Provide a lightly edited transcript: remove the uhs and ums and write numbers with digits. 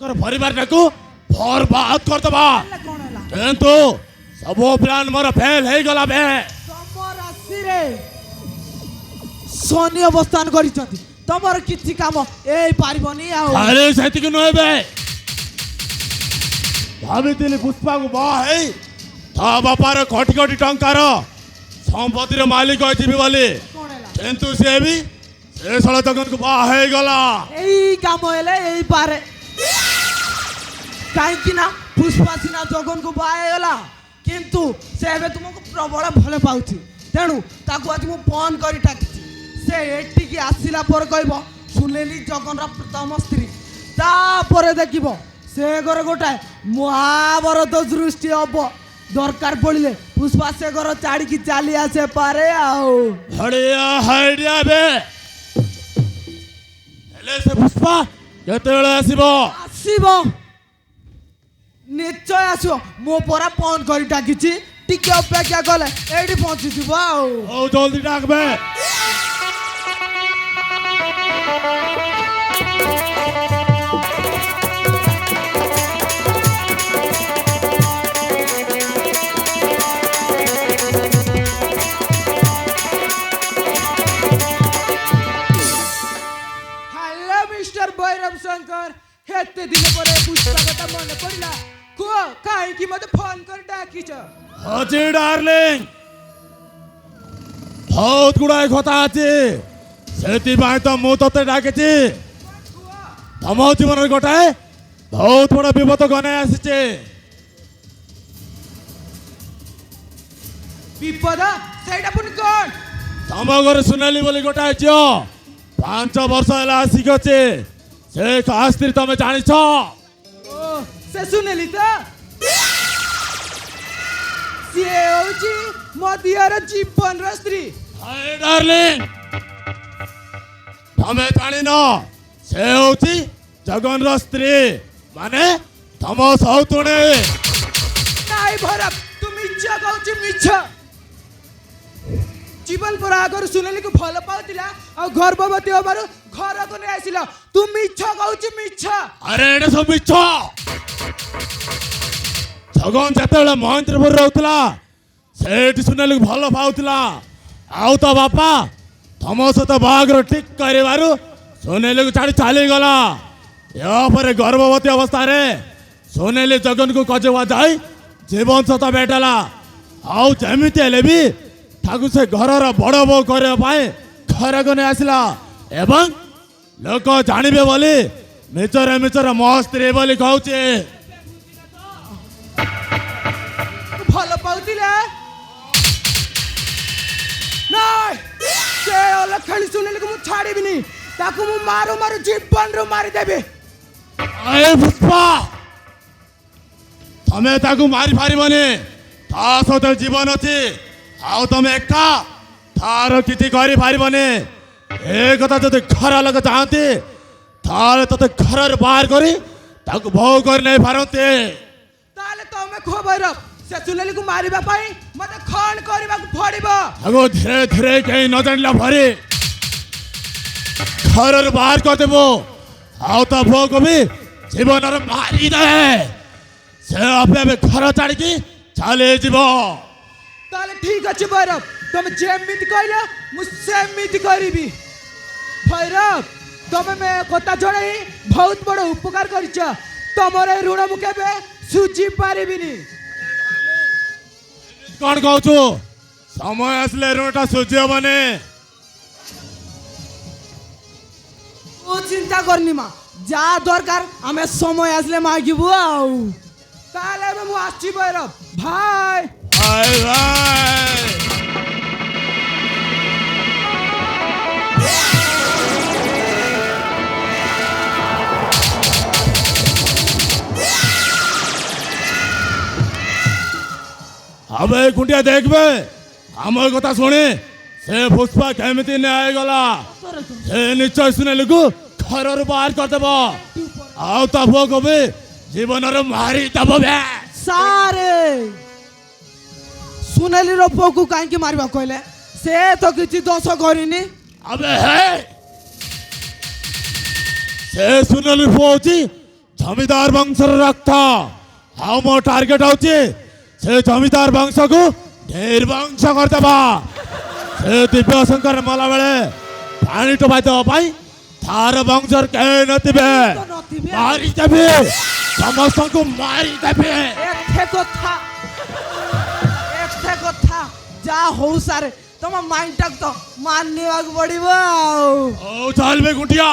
परिवार को बर्बाद करदबा किंतु सब प्लान मोर फेल हो गला बे तमर आसीरे सोनी अवस्थान करिसथि तमर किछि काम एई पारिबनी आ अरे सेति नय बे भाबितिली पुष्पा को बा है ता बापार कोटी कोटी टंकार संपत्तिर मालिक होइथिबी बोली किंतु से भी से सळ जगन को बा है गला एई काम हेले एई पारे काहे ना पुष्पा सिना जगन को बाहे गला किंतु से एबे तुमको प्रबल भले पाउछि तेणु ताकू आज मु फोन करी टाकी से एटी की आसिला पर कहबो सुनेली जगन रा प्रथम स्त्री ता परे देखिबो से घर गोटाए महाभारत दृष्टि हब दरकार पड़िले पुष्पा से घर छाड़ी की चली आसे पारे आओ बढ़िया आइडिया बे हेले से पुष्पा केतेବେଳେ ଆସିବ ଆସିବ निश्चय आसो मो परा फोन करी डाकिछि टिके अपेक्षा कले एडी पहुंची दिबो आओ ओ जल्दी डाक बे हेलो मिस्टर भैरव शंकर हेते दिन परे पुष्पा कथा मन पड़िला को काहे की मते फोन कर डाकिछ अजी डार्लिंग बहुत गुड़ाए কথা আছে ସେଥିପାଇଁ ତ ମୁଁ ତତେ ଡାକିଛି ତମ ଜୀବନରେ ଗୋଟାଏ ବହୁତ ବଡ଼ ବିପଦ ଗନାଇ ଆସିছে विपद सेटा पुन कोन ତମ ଘରେ ସୁନେଲି ବୋଲି ଗୋଟାଏ ଝିଅ 5 ବର୍ଷ ହେଲା ଆସିକି ଅଛି ସେ କାହା ସ୍ତ୍ରୀ ତମେ ଜାଣିଛ ओ से सुनेली त ସିଏ ହଉଛି ମୋ ଦିଅର ଜୀବନର ସ୍ତ୍ରୀ ହାଏ ଡାର୍ଲିଂ ତମେ ଜାଣିନ ସେ ହେଉଛି ଜଗନର ସ୍ତ୍ରୀ ମାନେ ତମ ସଉତୁଣୀ ନାଇଁ ଭରତ ତୁ ମିଛ କହୁଛୁ ମିଛ ଜୀବନ ପର ଆଗରୁ ସୁନେଲିକୁ ଭଲ ପାଉଥିଲା ଆଉ ଗର୍ଭବତୀ ହେବାରୁ ଘରକୁ ନେଇ ଆସିଲା ତୁ ମିଛ କହୁଛୁ ମିଛ ଆରେ ଏଇଟା ସବୁ ମିଛ ଜଗନ ଯେତେବେଳେ ମହେନ୍ଦ୍ରପୁର ରହୁଥିଲା ସେଇଠି ସୁନେଲିକୁ ଭଲ ପାଉଥିଲା ଆଉ ତ ବାପା ତମ ସହିତ ବାହାଘର ଠିକ କରିବାରୁ ସୁନେଲିକୁ ଛାଡ଼ି ଚାଲିଗଲା ଏହାପରେ ଗର୍ଭବତୀ ଅବସ୍ଥାରେ ସୁନେଲି ଜଗନକୁ ଖୋଜିବା ଯାଇ ଜୀବନ ସହିତ ଭେଟିଲା ଆଉ ଯେମିତି ହେଲେ ବି ତାକୁ ସେ ଘରର ବଡ଼ ବୋଉ କରିବା ପାଇଁ ଘରକୁ ନେଇ ଆସିଲା ଏବଂ ଲୋକ ଜାଣିବେ ବୋଲି ମିଛରେ ମିଛରେ ମୋ ସ୍ତ୍ରୀ ବୋଲି କହୁଛି ଭଲ ପାଉଥିଲା ନାଇଁ ସେ ଅଲକ୍ଷଣୀ ସୁନେଲିକୁ ମୁଁ ଛାଡ଼ିବିନି ତାକୁ ମୁଁ ମାରୁ ମାରୁ ଜୀବନରୁ ମାରିଦେବି ଆଏ ପୁଷ୍ପା ତମେ ତାକୁ ମାରି ପାରିବନି ତା ସହିତ ଜୀବନ ଅଛି ଆଉ ତମେ ଏକା ତାର କିଛି କରିପାରିବନି ଏ କଥା ଯଦି ଘର ଲୋକ ଚାହାନ୍ତି ତାହେଲେ ତତେ ଘରରୁ ବାହାର କରି ତାକୁ ବୋହୂ କରି ନେଇ ପାରନ୍ତି ତାହେଲେ ତମେ ଖବର ସେ ସୁନେଲିକୁ ମାରିବା ପାଇଁ ମତେ ଖଣ କରିବାକୁ ପଡ଼ିବ ତାକୁ ଧୀରେ ଧୀରେ କେହି ନ ଜାଣିଲା ଭରି ଘରରୁ ବାହାର କରିଦେବୁ ଆଉ ତା ବୋହୂକୁ ବି ଜୀବନରେ ମାରିଦେ ସେ ଆପେ ଆପେ ଘର ଛାଡ଼ିକି ଚାଲିଯିବ ତାହେଲେ ଠିକ ଅଛି ଭୈରବ ତମେ ଯେମିତି କହିଲ ମୁଁ ସେମିତି କରିବି ଭୈରବ ତମେ ମେ କଥା ଜଣାଇ ବହୁତ ବଡ଼ ଉପକାର କରିଛ ତମର ଏ ଋଣ ମୁଁ କେବେ ସୁଝି ପାରିବିନି କ'ଣ କହୁଛୁ ସମୟ ଆସିଲେ ଋଣଟା ସୁଝି ହବନି ତୁ ଚିନ୍ତା କରନି ମା ଯାହା ଦରକାର ଆମେ ସମୟ ଆସିଲେ ମାଗିବୁ ଆଉ ତାହେଲେ ଏବେ ମୁଁ ଆସିଛି ଭୈରବ ଭାଇ ଭାଇ ଭାଇ আবে কুটিয়া দেখবে আমার কথা শুনে সে পুষ্পা কেমিতি নিয়ে গলা সে নিশ্চয় শুনেলিকু ঘরর বাহার করদেব আউ তা পুଅକୁ ବି ଜୀବନରେ ମାରିଦେବ ବେ ସାରେ ସୁନେଲିର ପୁଅକୁ କାହିଁକି ମାରିବାକୁ କହିଲେ ସେ ତ କିଛି ଦୋଷ କରିନି আবে হে ସେ ସୁନେଲି ପୁଅ ହେଉଛି ଜମିଦାର ବଂଶର ରକ୍ତ। ଆଉ ମୋ ଟାର୍ଗେଟ ହଉଛି ସେ ଜମିଦାର ବଂଶକୁ ନିର୍ବଂଶ କରିଦେବା। ସେ ଦିବ୍ୟ ଶଙ୍କର ମଲା ବେଳେ ପାଣି ଟୋପା ଦେବା ପାଇଁ ତାର ବଂଶର କେହି ନଥିବେ। ତ ନଥିବେ। ମାରିଦେବି, ସମସ୍ତଙ୍କୁ ମାରିଦେବି। ଏତେ କଥା ଯାହା ହଉ ସାରେ ତମ ମାଇଣ୍ଡଟାକୁ ତ ମାନିବାକୁ ପଡିବ ଆଉ। ହଉ ଚାଲବେ ଗୁଣ୍ଠିଆ।